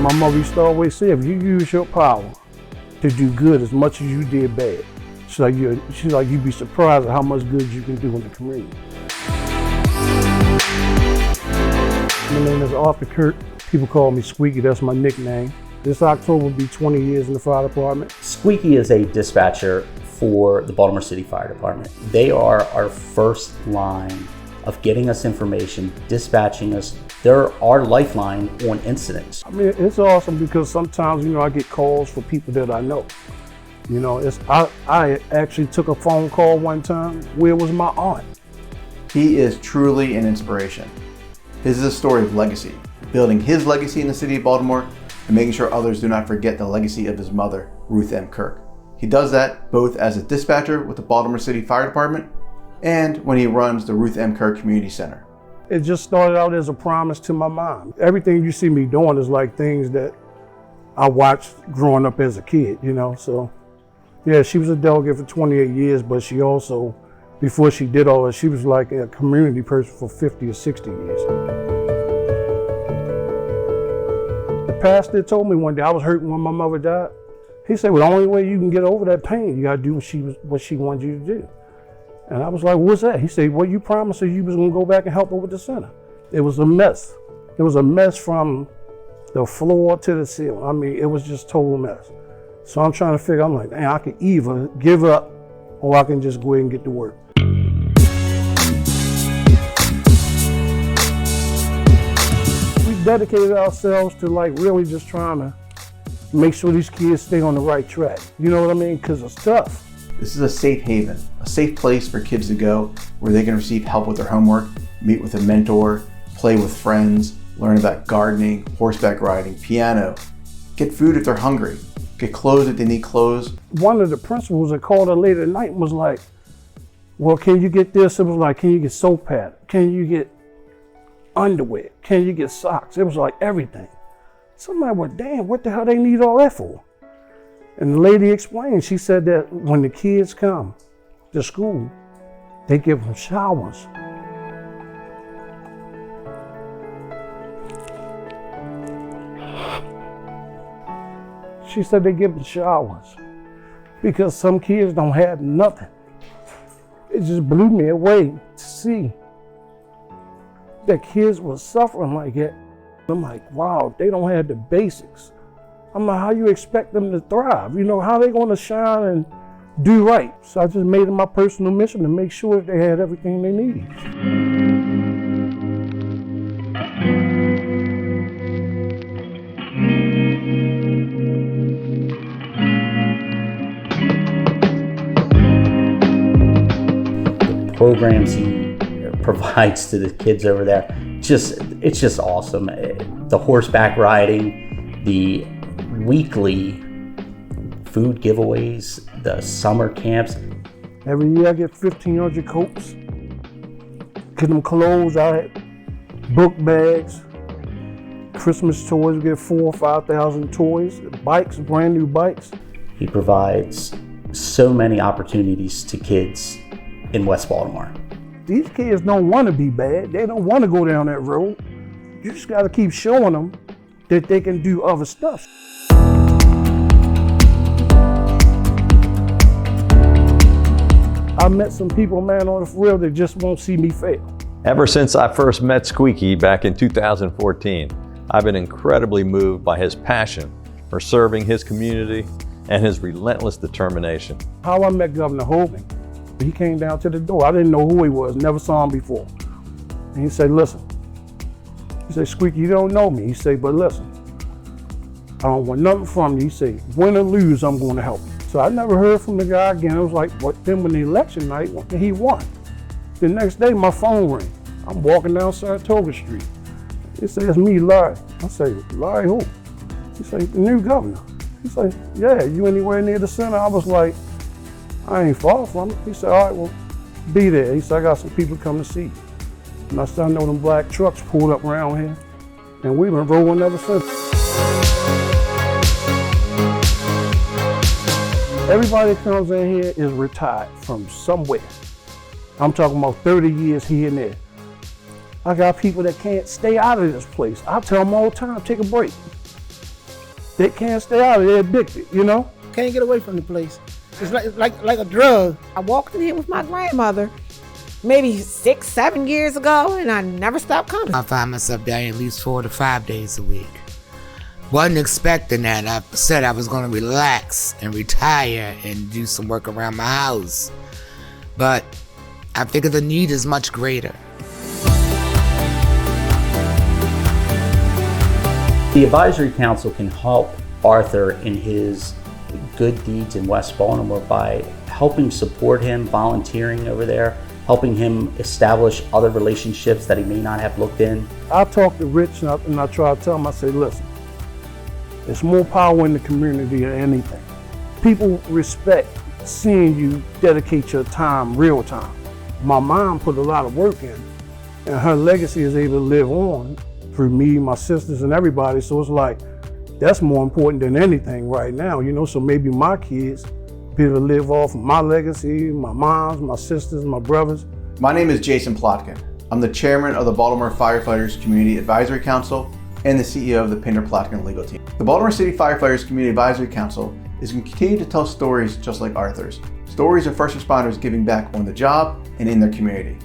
My mother used to always say, if you use your power to do good as much as you did bad, she's like, you'd be surprised at how much good you can do in the community. My name is Arthur Kirk. People call me Squeaky, that's my nickname. This October will be 20 years in the fire department. Squeaky is a dispatcher for the Baltimore City Fire Department. They are our first line of getting us information, dispatching us. They're our lifeline on incidents. I mean, it's awesome because sometimes, I get calls for people that I know. I actually took a phone call one time where it was my aunt. He is truly an inspiration. His is a story of legacy, building his legacy in the city of Baltimore and making sure others do not forget the legacy of his mother, Ruth M Kirk. He does that both as a dispatcher with the Baltimore City Fire Department and when he runs the Ruth M Kirk Community Center. It just started out as a promise to my mom. Everything you see me doing is like things that I watched growing up as a kid, So, yeah, she was a delegate for 28 years, but she also, before she did all that, she was like a community person for 50 or 60 years. The pastor told me one day, I was hurting when my mother died. He said, well, the only way you can get over that pain, you gotta do what she wanted you to do. And I was like, what's that? He said, well, you promised her you was gonna go back and help her with the center. It was a mess. It was a mess from the floor to the ceiling. I mean, it was just total mess. So I'm trying to figure, I'm like, I can either give up or I can just go ahead and get to work. We dedicated ourselves to really just trying to make sure these kids stay on the right track. You know what I mean? Because it's tough. This is a safe haven, a safe place for kids to go where they can receive help with their homework, meet with a mentor, play with friends, learn about gardening, horseback riding, piano, get food if they're hungry, get clothes if they need clothes. One of the principals that called her late at night was like, well, can you get this? It was like, can you get soap pad? Can you get underwear? Can you get socks? It was like everything. So I'm like, well, damn, what the hell they need all that for? And the lady explained, she said that when the kids come to school, they give them showers. She said they give them showers because some kids don't have nothing. It just blew me away to see that kids were suffering like that. I'm like, wow, they don't have the basics. I'm like, how you expect them to thrive? How they gonna shine and do right? So I just made it my personal mission to make sure they had everything they needed. The programs he provides to the kids over there, it's just awesome. The horseback riding, the weekly food giveaways, the summer camps. Every year I get 1,500 coats, get them clothes out, book bags, Christmas toys, we get 4,000 or 5,000 toys, bikes, brand new bikes. He provides so many opportunities to kids in West Baltimore. These kids don't want to be bad. They don't want to go down that road. You just got to keep showing them that they can do other stuff. I met some people, man, on the field that just won't see me fail. Ever since I first met Squeaky back in 2014, I've been incredibly moved by his passion for serving his community and his relentless determination. How I met Gov Hogan, he came down to the door. I didn't know who he was, never saw him before. And he said, listen, he said, Squeaky, you don't know me. He said, but listen, I don't want nothing from you. He said, win or lose, I'm going to help you. So I never heard from the guy again. It was like, what? Then when the election night, he won. The next day, my phone rang. I'm walking down Saratoga Street. He said, it's me, Larry. I say, Larry who? He said, the new governor. He said, yeah, you anywhere near the center? I was like, I ain't far from it. He said, all right, well, be there. He said, I got some people coming to see you. And I said, I know them black trucks pulled up around here, and we've been rolling ever since. Everybody that comes in here is retired from somewhere. I'm talking about 30 years here and there. I got people that can't stay out of this place. I tell them all the time, take a break. they can't stay out of it. They're addicted, you know? Can't get away from the place. It's like a drug. I walked in here with my grandmother maybe 6, 7 years ago, and I never stopped coming. I find myself there at least 4 to 5 days a week. Wasn't expecting that. I said I was going to relax and retire and do some work around my house. But I figure the need is much greater. The advisory council can help Arthur in his good deeds in West Baltimore by helping support him, volunteering over there, helping him establish other relationships that he may not have looked in. I talk to Rich and I try to tell him, I say, listen, there's more power in the community than anything. People respect seeing you dedicate your time, real time. My mom put a lot of work in, and her legacy is able to live on through me, my sisters, and everybody. So it's like, that's more important than anything right now, you know? So maybe my kids be able to live off of my legacy, my mom's, my sisters, my brothers. My name is Jason Plotkin. I'm the chairman of the Baltimore Firefighters Community Advisory Council and the CEO of the Pinder Plotkin legal team. The Baltimore City Firefighters Community Advisory Council is going to continue to tell stories just like Arthur's. Stories of first responders giving back on the job and in their community.